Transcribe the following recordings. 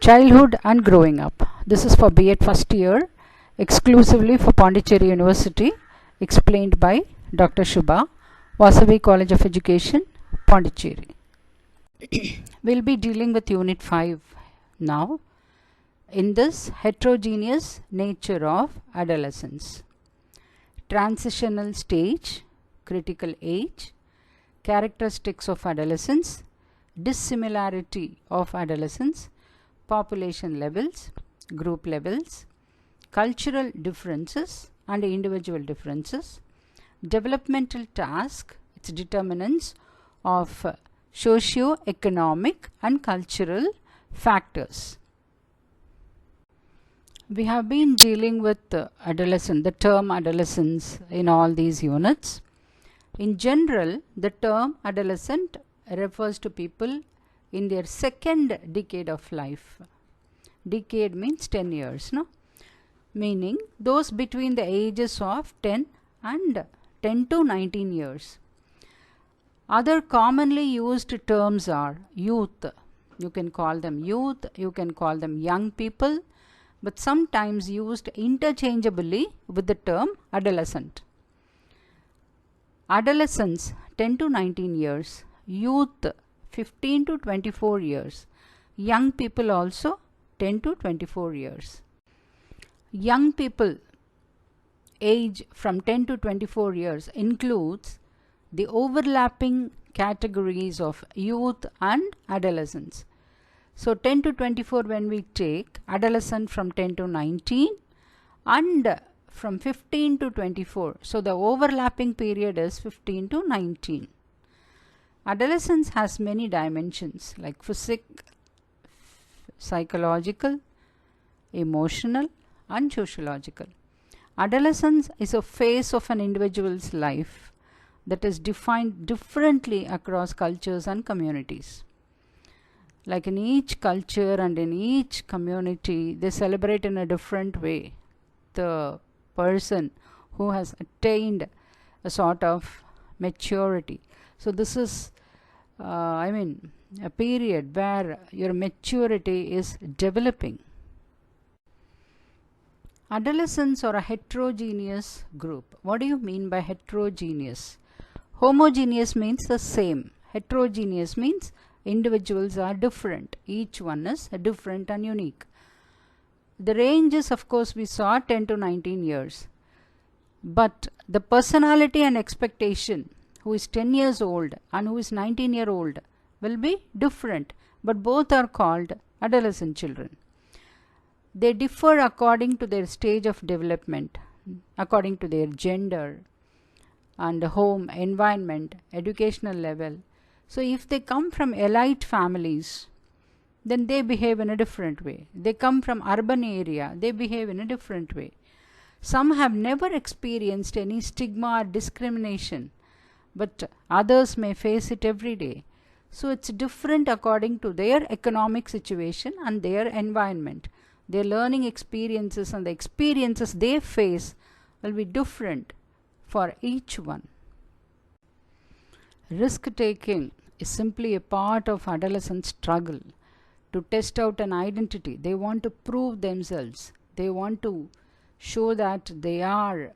Childhood and Growing Up. This is for B.Ed first year, exclusively for Pondicherry University, explained by Dr. Shubha, Vasavi College of Education, Pondicherry. We'll be dealing with Unit-5 now. In this, heterogeneous nature of adolescence. Transitional stage, critical age, characteristics of adolescence, dissimilarity of adolescence, population levels, group levels, cultural differences and individual differences, developmental task, its determinants of socio-economic and cultural factors. We have been dealing with the term adolescence in all these units. In general, the term adolescent refers to people in their second decade of life. Decade means 10 years, no? Meaning those between the ages of 10 to 19 years. Other commonly used terms are youth. You can call them youth, you can call them young people, but sometimes used interchangeably with the term adolescent. Adolescents 10 to 19 years, youth 15 to 24 years, young people also 10 to 24 years. Young people age from 10 to 24 years includes the overlapping categories of youth and adolescence. So 10 to 24 when we take adolescent from 10 to 19 and from 15 to 24. So the overlapping period is 15 to 19. Adolescence has many dimensions like physical, psychological, emotional and sociological. Adolescence is a phase of an individual's life that is defined differently across cultures and communities. Like in each culture and in each community, they celebrate in a different way the person who has attained a sort of maturity. So this is a period where your maturity is developing. Adolescents are a heterogeneous group. What do you mean by heterogeneous? Homogeneous means the same. Heterogeneous means individuals are different. Each one is different and unique. The range is, of course, we saw 10 to 19 years. But the personality and expectation, who is 10 years old and who is 19-year-old, will be different. But both are called adolescent children. They differ according to their stage of development, according to their gender and home, environment, educational level. So if they come from elite families, then they behave in a different way. They come from urban area, they behave in a different way. Some have never experienced any stigma or discrimination, but others may face it every day. So it's different according to their economic situation and their environment. Their learning experiences and the experiences they face will be different for each one. Risk-taking is simply a part of adolescent struggle to test out an identity. They want to prove themselves. They want to show that they are,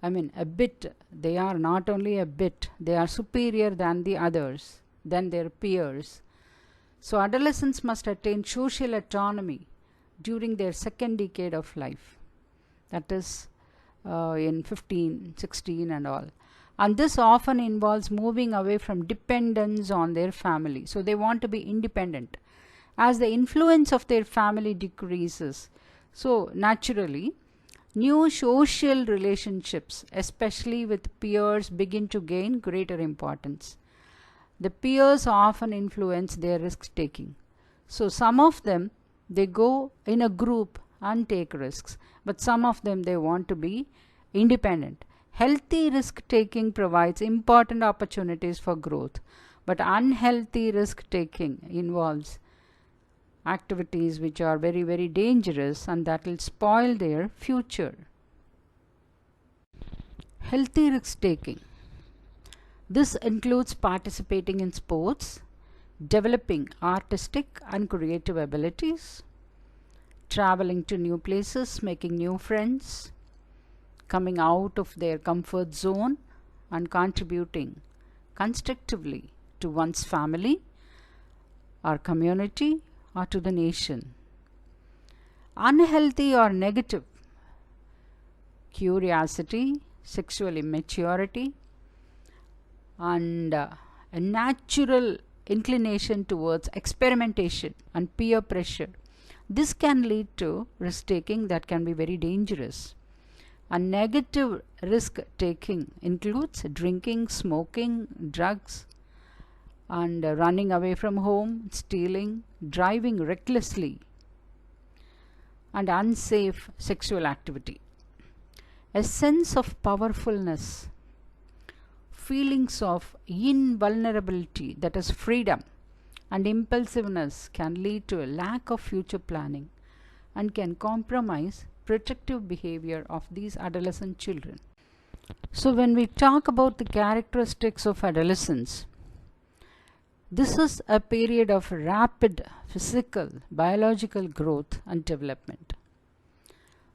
they are not only a bit, they are superior than the others, than their peers. So adolescents must attain social autonomy during their second decade of life. That is in 15, 16 and all. And this often involves moving away from dependence on their family. So they want to be independent. As the influence of their family decreases, so naturally, new social relationships, especially with peers, begin to gain greater importance. The peers often influence their risk-taking. So some of them, they go in a group and take risks. But some of them, they want to be independent. Healthy risk-taking provides important opportunities for growth. But unhealthy risk-taking involves activities which are very, very dangerous and that will spoil their future. Healthy risk-taking. This includes participating in sports, developing artistic and creative abilities, traveling to new places, making new friends, coming out of their comfort zone and contributing constructively to one's family, our community, or to the nation. Unhealthy or negative curiosity, sexual immaturity, and a natural inclination towards experimentation and peer pressure. This can lead to risk taking that can be very dangerous. A negative risk taking includes drinking, smoking, drugs, and running away from home, stealing, driving recklessly, and unsafe sexual activity. A sense of powerfulness, feelings of invulnerability, that is freedom, and impulsiveness can lead to a lack of future planning and can compromise protective behavior of these adolescent children. So when we talk about the characteristics of adolescence, this is a period of rapid physical, biological growth and development,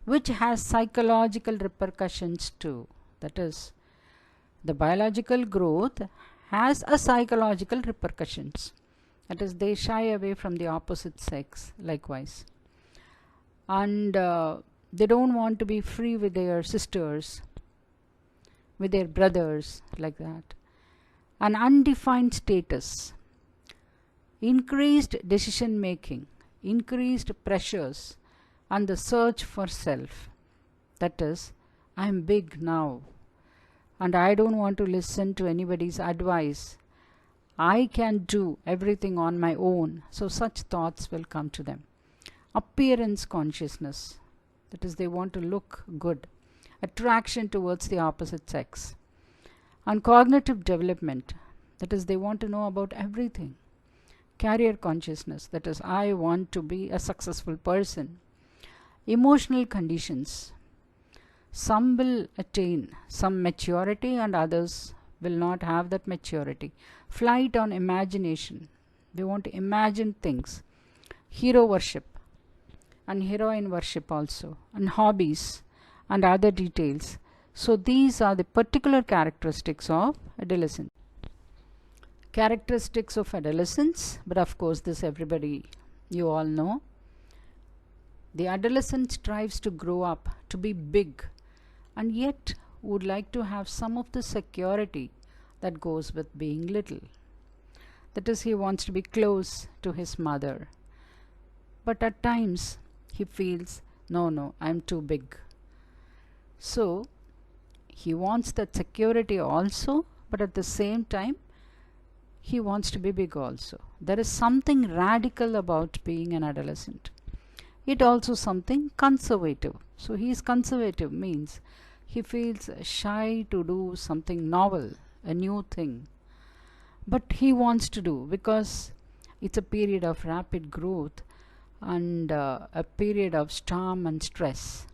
which has psychological repercussions too. That is, the biological growth has a psychological repercussions. That is, they shy away from the opposite sex likewise. And they don't want to be free with their sisters, with their brothers, like that. An undefined status, increased decision making, increased pressures, and the search for self. That is, I am big now and I don't want to listen to anybody's advice. I can do everything on my own. So such thoughts will come to them. Appearance consciousness, that is, they want to look good. Attraction towards the opposite sex. And cognitive development, that is, they want to know about everything. Career consciousness, that is, I want to be a successful person. Emotional conditions, some will attain some maturity and others will not have that maturity. Flight on imagination, they want to imagine things. Hero worship and heroine worship also, and hobbies and other details. So these are the particular characteristics of adolescence. Characteristics of adolescence, but of course this everybody, you all know. The adolescent strives to grow up, to be big, and yet would like to have some of the security that goes with being little. That is, he wants to be close to his mother. But at times he feels, no, I'm too big. So he wants that security also, but at the same time he wants to be big also. There is something radical about being an adolescent. It also something conservative. So he is conservative, means he feels shy to do something novel, a new thing. But he wants to do, because it's a period of rapid growth and a period of storm and stress.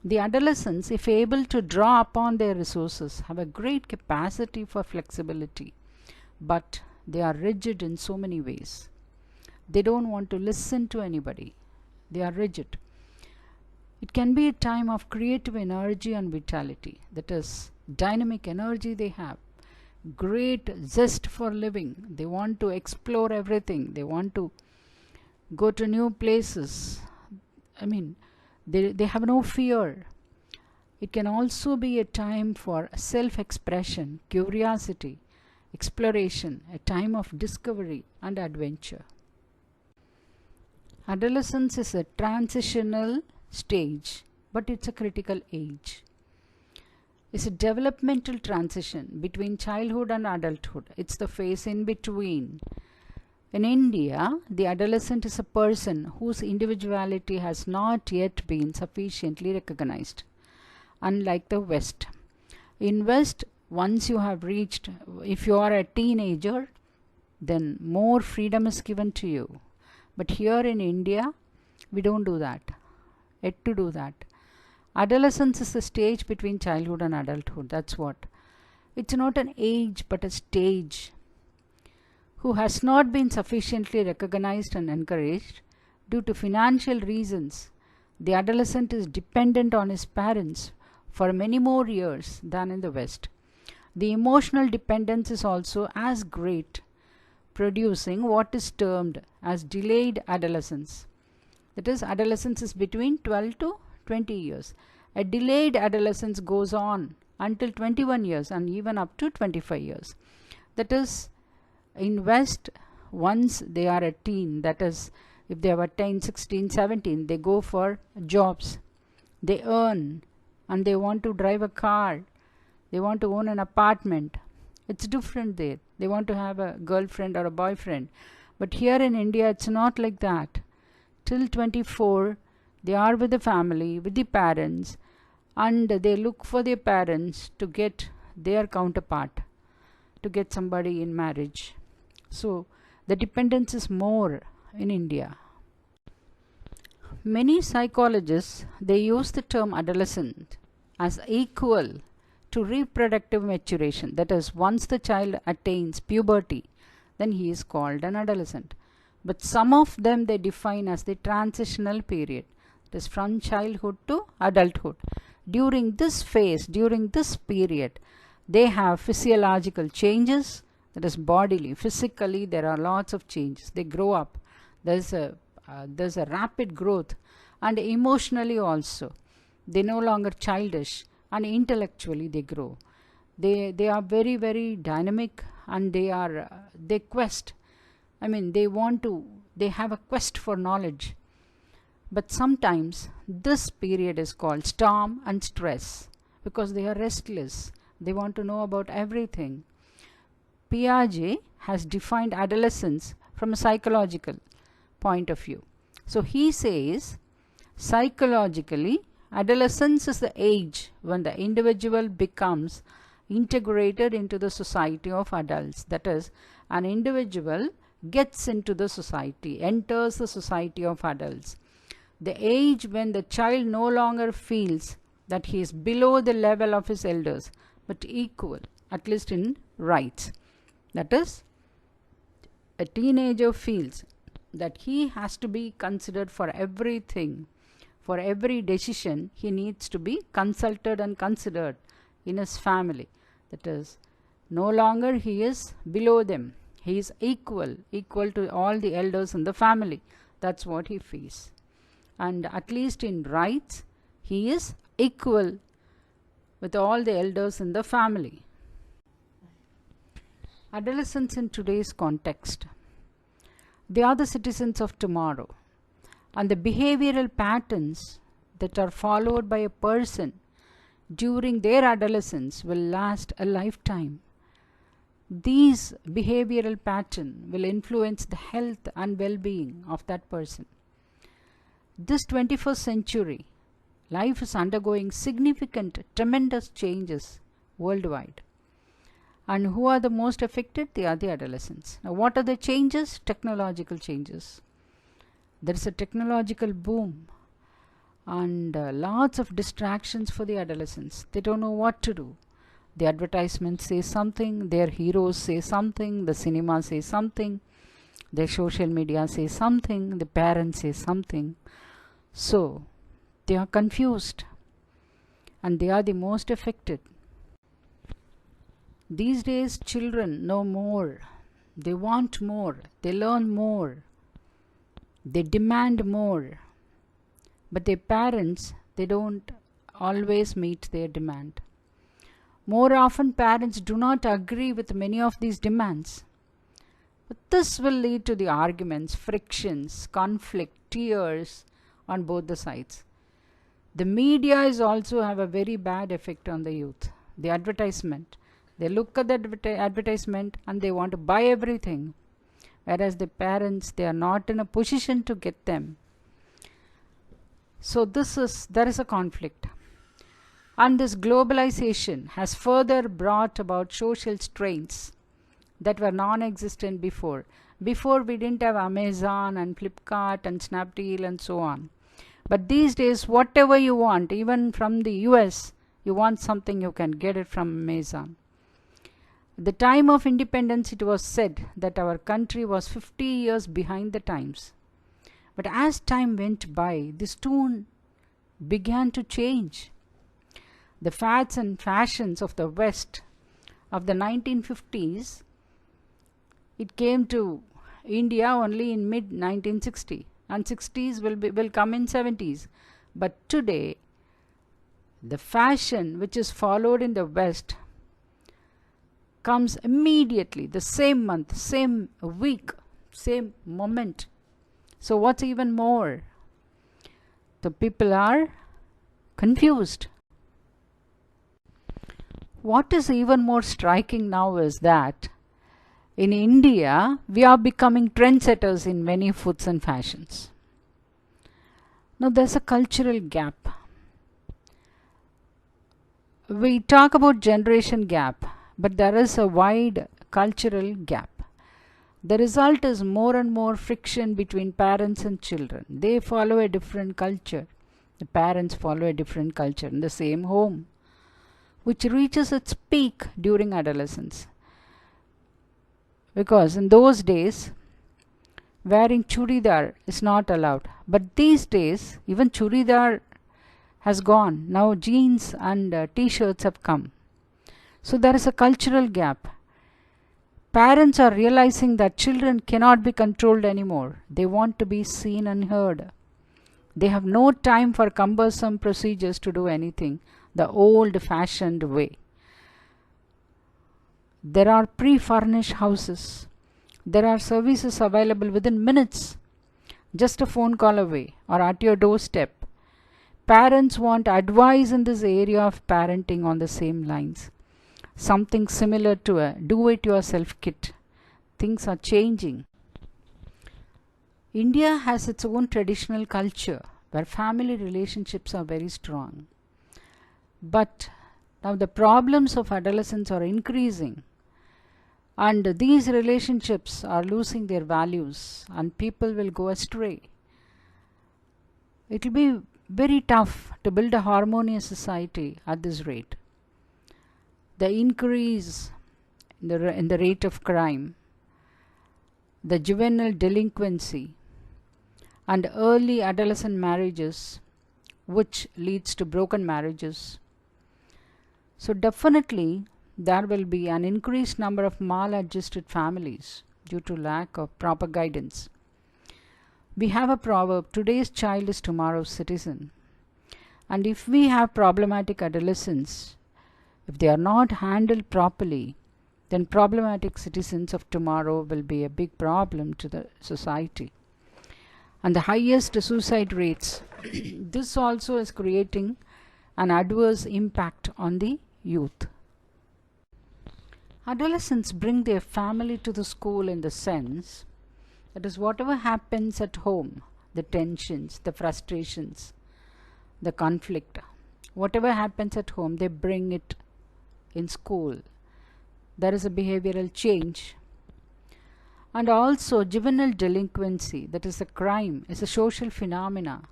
The adolescents, if able to draw upon their resources, have a great capacity for flexibility, but they are rigid in so many ways. They don't want to listen to anybody. They are rigid. It can be a time of creative energy and vitality. That is, dynamic energy they have. Great zest for living. They want to explore everything. They want to go to new places. They have no fear. It can also be a time for self-expression, curiosity, exploration, a time of discovery and adventure. Adolescence is a transitional stage, but it's a critical age. It's a developmental transition between childhood and adulthood. It's the phase in between. In India, the adolescent is a person whose individuality has not yet been sufficiently recognized, unlike the West. In West, once you have reached, if you are a teenager, then more freedom is given to you. But here in India, we don't do that. Yet to do that. Adolescence is a stage between childhood and adulthood. That's what. It's not an age, but a stage. Who has not been sufficiently recognized and encouraged, Due to financial reasons, the adolescent is dependent on his parents for many more years than in the West. The emotional dependence is also as great, producing what is termed as delayed adolescence. That is, adolescence is between 12 to 20 years. A delayed adolescence goes on until 21 years and even up to 25 years. That is, in West, once they are a teen, that is, if they were 10, 16, 17, they go for jobs. They earn and they want to drive a car. They want to own an apartment. It's different there. They want to have a girlfriend or a boyfriend. But here in India, it's not like that. Till 24, they are with the family, with the parents, and they look for their parents to get their counterpart, to get somebody in marriage. So the dependence is more in India. Many psychologists, they use the term adolescent as equal to reproductive maturation. That is, once the child attains puberty, then he is called an adolescent. But some of them they define as the transitional period. That is, from childhood to adulthood. During this phase, during this period, they have physiological changes. That is, bodily, physically, there are lots of changes. They grow up. There's a rapid growth, and emotionally also. They no longer childish, and intellectually they grow. They are very, very dynamic, and they quest. They have a quest for knowledge. But sometimes this period is called storm and stress because they are restless. They want to know about everything. Piaget has defined adolescence from a psychological point of view. So he says, psychologically, adolescence is the age when the individual becomes integrated into the society of adults. That is, an individual gets into the society, enters the society of adults. The age when the child no longer feels that he is below the level of his elders, but equal, at least in rights. That is, a teenager feels that he has to be considered for everything. For every decision, he needs to be consulted and considered in his family. That is, no longer he is below them. He is equal to all the elders in the family. That's what he feels. And at least in rights, he is equal with all the elders in the family. Adolescents in today's context, they are the citizens of tomorrow, and the behavioral patterns that are followed by a person during their adolescence will last a lifetime. These behavioral patterns will influence the health and well-being of that person. This 21st century, life is undergoing significant, tremendous changes worldwide. And who are the most affected? They are the adolescents. Now, what are the changes? Technological changes. There is a technological boom and lots of distractions for the adolescents. They don't know what to do. The advertisements say something, their heroes say something, the cinema says something, their social media says something, the parents say something. So, they are confused and they are the most affected. These days, children know more, they want more, they learn more, they demand more, but their parents, they don't always meet their demand. More often, parents do not agree with many of these demands. But this will lead to the arguments, frictions, conflict, tears on both the sides. The media is also have a very bad effect on the youth. The advertisement. They look at the advertisement and they want to buy everything. Whereas the parents, they are not in a position to get them. So there is a conflict. And this globalization has further brought about social strains that were non-existent before. Before we didn't have Amazon and Flipkart and Snapdeal and so on. But these days, whatever you want, even from the US, you want something, you can get it from Amazon. At the time of independence, it was said that our country was 50 years behind the times. But as time went by, this tune began to change. The fads and fashions of the West of the 1950s, it came to India only in mid 1960, and 60s will come in 70s. But today, the fashion which is followed in the West comes immediately, the same month, same week, same moment. So what's even more? The people are confused. What is even more striking now is that in India, we are becoming trendsetters in many foods and fashions. Now there's a cultural gap. We talk about generation gap, but there is a wide cultural gap. The result is more and more friction between parents and children. They follow a different culture. The parents follow a different culture in the same home, which reaches its peak during adolescence. Because in those days, wearing churidar is not allowed. But these days, even churidar has gone. Now jeans and t-shirts have come. So there is a cultural gap. Parents are realizing that children cannot be controlled anymore. They want to be seen and heard. They have no time for cumbersome procedures to do anything the old-fashioned way. There are pre-furnished houses. There are services available within minutes, just a phone call away or at your doorstep. Parents want advice in this area of parenting on the same lines. Something similar to a do-it-yourself kit. Things are changing. India has its own traditional culture where family relationships are very strong. But now the problems of adolescents are increasing, and these relationships are losing their values, and people will go astray. It will be very tough to build a harmonious society at this rate. The increase in the rate of crime, the juvenile delinquency, and early adolescent marriages, which leads to broken marriages. So definitely there will be an increased number of maladjusted families due to lack of proper guidance. We have a proverb, today's child is tomorrow's citizen. And if we have problematic adolescents, if they are not handled properly, then problematic citizens of tomorrow will be a big problem to the society. And the highest suicide rates, this also is creating an adverse impact on the youth. Adolescents bring their family to the school in the sense that is whatever happens at home, the tensions, the frustrations, the conflict, whatever happens at home, they bring it in school. There is a behavioral change. And also juvenile delinquency, that is a crime, is a social phenomena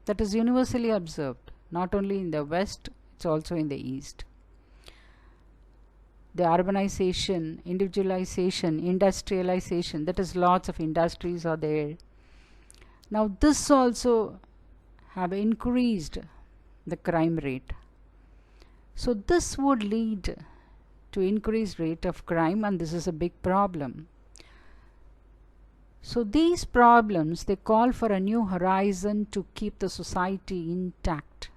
that is universally observed, not only in the West, it's also in the East. The urbanization, individualization, industrialization, that is lots of industries are there. Now this also have increased the crime rate. So this would lead to increased rate of crime, and this is a big problem. So these problems, they call for a new horizon to keep the society intact.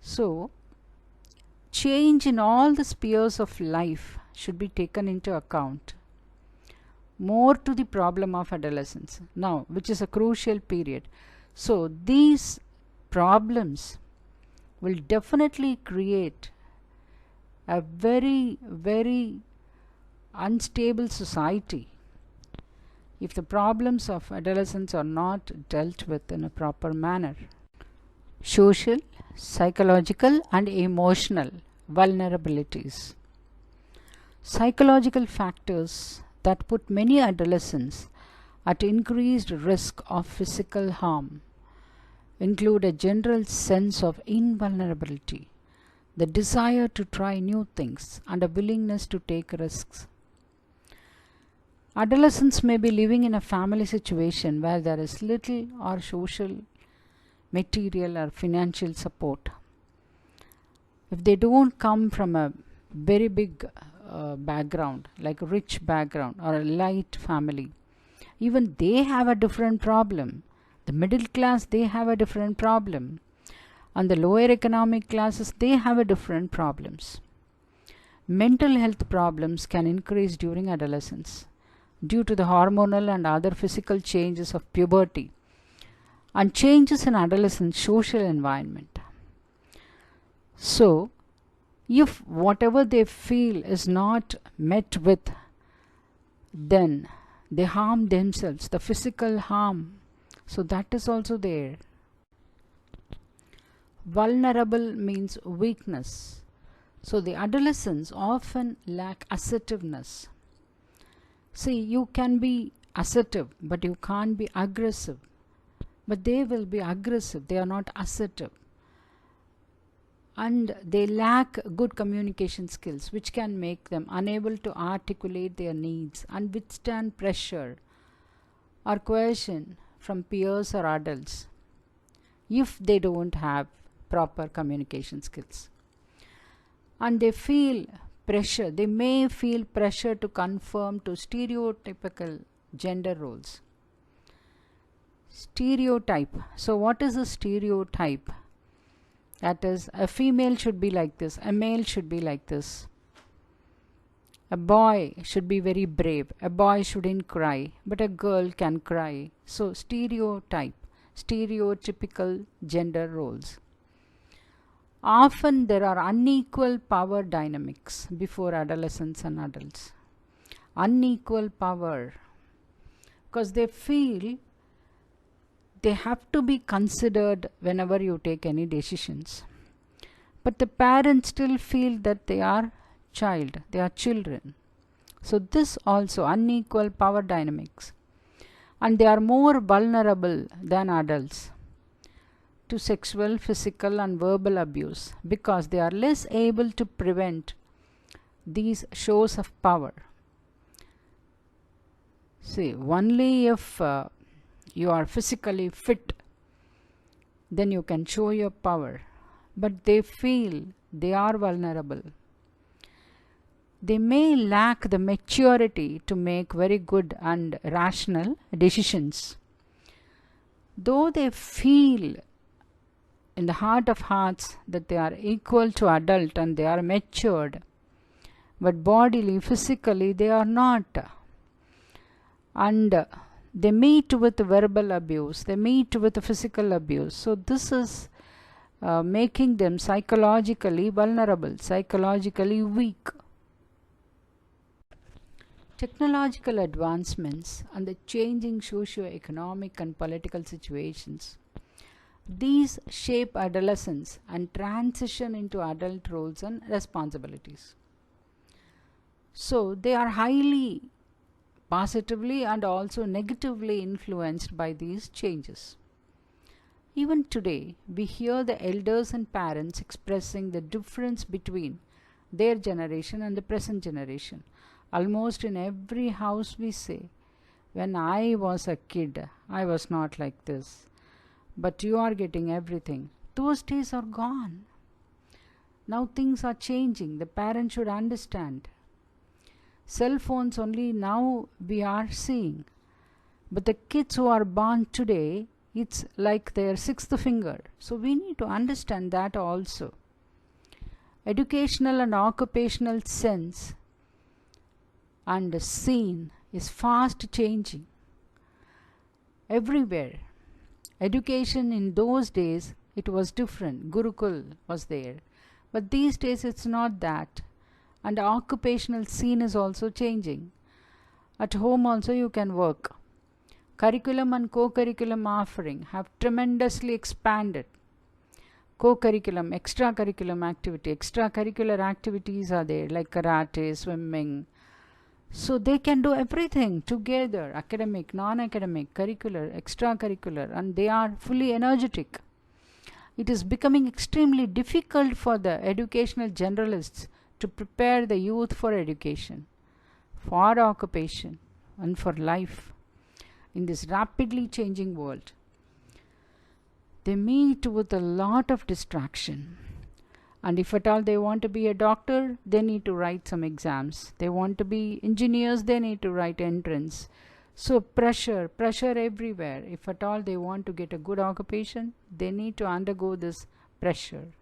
So change in all the spheres of life should be taken into account. More to the problem of adolescence now, which is a crucial period. So these problems will definitely create a very, very unstable society if the problems of adolescence are not dealt with in a proper manner. Social, psychological, and emotional vulnerabilities. Psychological factors that put many adolescents at increased risk of physical harm include a general sense of invulnerability, the desire to try new things, and a willingness to take risks. Adolescents may be living in a family situation where there is little or social, material, or financial support. If they don't come from a very big background, like a rich background or a light family, even they have a different problem. The middle class, they have a different problem. And the lower economic classes, they have a different problems. Mental health problems can increase during adolescence due to the hormonal and other physical changes of puberty and changes in adolescent social environment. So, if whatever they feel is not met with, then they harm themselves, the physical harm. So that is also there. Vulnerable means weakness. So the adolescents often lack assertiveness. See, you can be assertive, but you can't be aggressive. But they will be aggressive, they are not assertive. And they lack good communication skills, which can make them unable to articulate their needs and withstand pressure or coercion from peers or adults if they don't have proper communication skills. And they feel pressure, they may feel pressure to conform to stereotypical gender roles. Stereotype. So what is a stereotype? That is, a female should be like this, a male should be like this. A boy should be very brave, a boy shouldn't cry, but a girl can cry. So stereotype, stereotypical gender roles. Often there are unequal power dynamics before adolescents and adults. Unequal power, because they feel they have to be considered whenever you take any decisions. But the parents still feel that they are children. So this also unequal power dynamics. And they are more vulnerable than adults to sexual, physical and verbal abuse because they are less able to prevent these shows of power. See, only if you are physically fit, then you can show your power. But they feel they are vulnerable. They may lack the maturity to make very good and rational decisions. Though they feel in the heart of hearts that they are equal to adult and they are matured, but bodily, physically, they are not. And they meet with verbal abuse, they meet with physical abuse. So this is making them psychologically vulnerable, psychologically weak. Technological advancements and the changing socio-economic and political situations, these shape adolescence and transition into adult roles and responsibilities. So they are highly positively and also negatively influenced by these changes. Even today, we hear the elders and parents expressing the difference between their generation and the present generation. Almost in every house we say, when I was a kid, I was not like this. But you are getting everything. Those days are gone. Now things are changing. The parents should understand. Cell phones only now we are seeing. But the kids who are born today, it's like their sixth finger. So we need to understand that also. Educational and occupational sense and scene is fast changing. Everywhere. Education in those days, it was different. Gurukul was there. But these days it's not that. And the occupational scene is also changing. At home also you can work. Curriculum and co-curriculum offering have tremendously expanded. Co-curriculum, extracurriculum activity, extracurricular activities are there like karate, swimming. So they can do everything together, academic, non-academic, curricular, extracurricular, and they are fully energetic. It is becoming extremely difficult for the educational generalists to prepare the youth for education, for occupation, and for life in this rapidly changing world. They meet with a lot of distraction. And if at all they want to be a doctor, they need to write some exams. They want to be engineers, they need to write entrance. So pressure everywhere. If at all they want to get a good occupation, they need to undergo this pressure.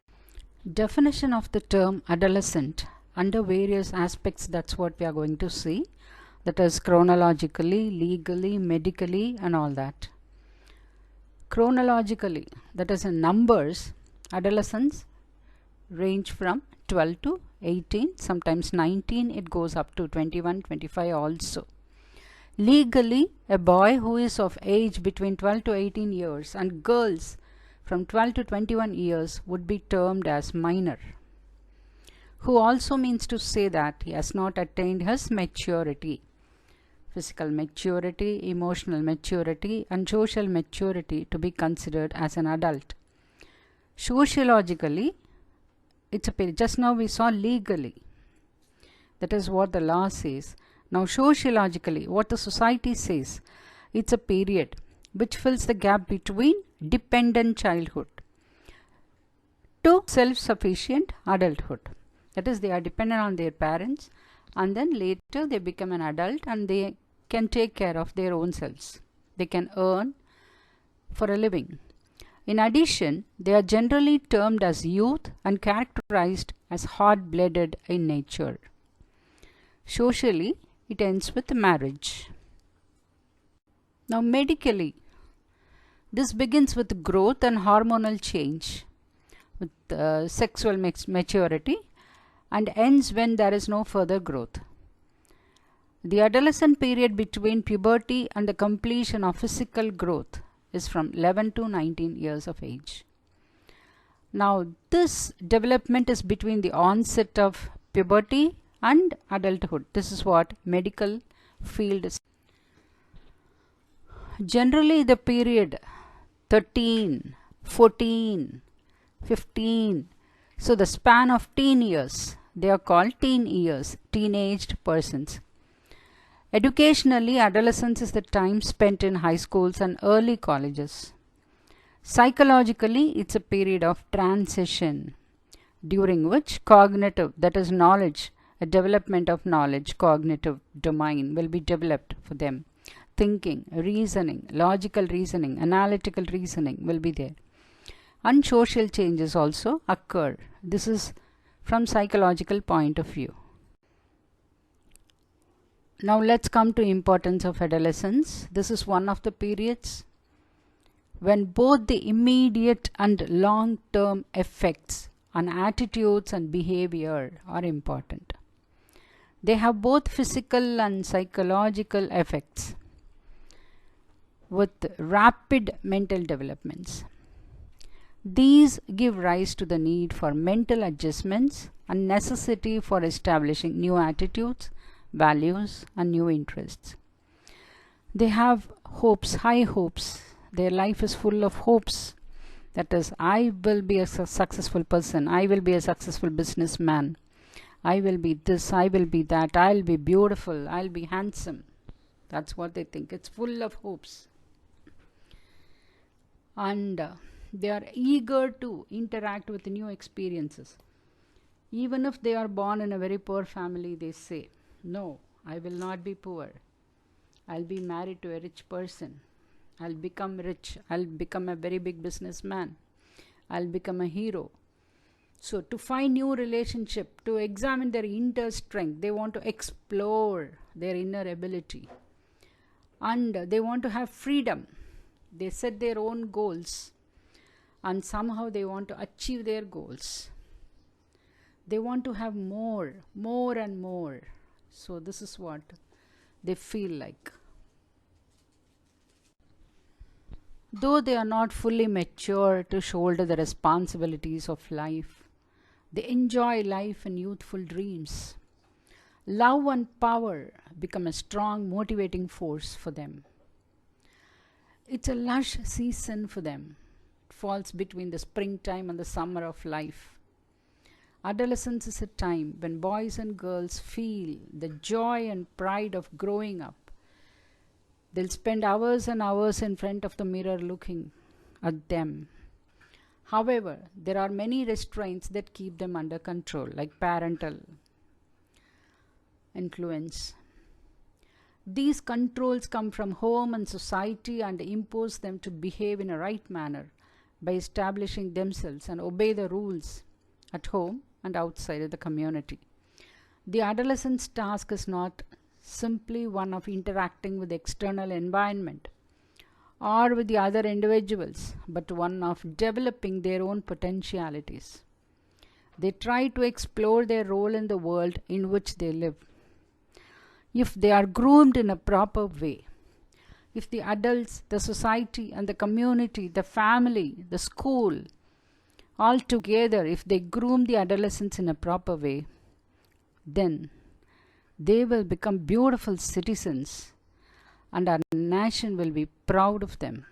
Definition of the term adolescent under various aspects, that's what we are going to see. That is chronologically, legally, medically and all that. Chronologically, that is in numbers, adolescents range from 12 to 18, sometimes 19, it goes up to 21, 25 also. Legally, a boy who is of age between 12 to 18 years and girls from 12 to 21 years would be termed as minor, who also means to say that he has not attained his maturity, physical maturity, emotional maturity and social maturity to be considered as an adult. Sociologically, it's a period. Just now we saw legally. That is what the law says. Now sociologically, what the society says, it's a period which fills the gap between dependent childhood to self-sufficient adulthood. That is, they are dependent on their parents and then later they become an adult and they can take care of their own selves. They can earn for a living. In addition, they are generally termed as youth and characterized as hot-blooded in nature. Socially, it ends with marriage. Now medically, this begins with growth and hormonal change, with sexual maturity, and ends when there is no further growth. The adolescent period between puberty and the completion of physical growth is from 11 to 19 years of age. Now this development is between the onset of puberty and adulthood. This is what medical field is. Generally the period 13, 14, 15, so the span of teen years, they are called teen years, teenaged persons. Educationally, adolescence is the time spent in high schools and early colleges. Psychologically, it's a period of transition during which cognitive, that is knowledge, a development of knowledge, cognitive domain will be developed for them. Thinking, reasoning, logical reasoning, analytical reasoning will be there. And social changes also occur. This is from psychological point of view. Now let's come to importance of adolescence. This is one of the periods when both the immediate and long-term effects on attitudes and behavior are important. They have both physical and psychological effects with rapid mental developments. These give rise to the need for mental adjustments and necessity for establishing new attitudes, values and new interests. They have hopes, high hopes. Their life is full of hopes. That is, I will be a successful person. I will be a successful businessman. I will be this, I will be that. I'll be beautiful. I'll be handsome. That's what they think. It's full of hopes. And they are eager to interact with new experiences. Even if they are born in a very poor family, they say, no, I will not be poor. I'll be married to a rich person. I'll become rich. I'll become a very big businessman. I'll become a hero. So to find new relationship, to examine their inner strength, they want to explore their inner ability. And they want to have freedom. They set their own goals. And somehow they want to achieve their goals. They want to have more and more. So this is what they feel like. Though they are not fully mature to shoulder the responsibilities of life, they enjoy life and youthful dreams. Love and power become a strong motivating force for them. It's a lush season for them. It falls between the springtime and the summer of life. Adolescence is a time when boys and girls feel the joy and pride of growing up, They'll spend hours and hours in front of the mirror looking at them. However, there are many restraints that keep them under control, like parental influence. These controls come from home and society and impose them to behave in a right manner by establishing themselves and obey the rules at home and outside of the community. The adolescent's task is not simply one of interacting with the external environment or with the other individuals, but one of developing their own potentialities. They try to explore their role in the world in which they live. If they are groomed in a proper way, if the adults, the society and the community, the family, the school, all together, if they groom the adolescents in a proper way, then they will become beautiful citizens and our nation will be proud of them.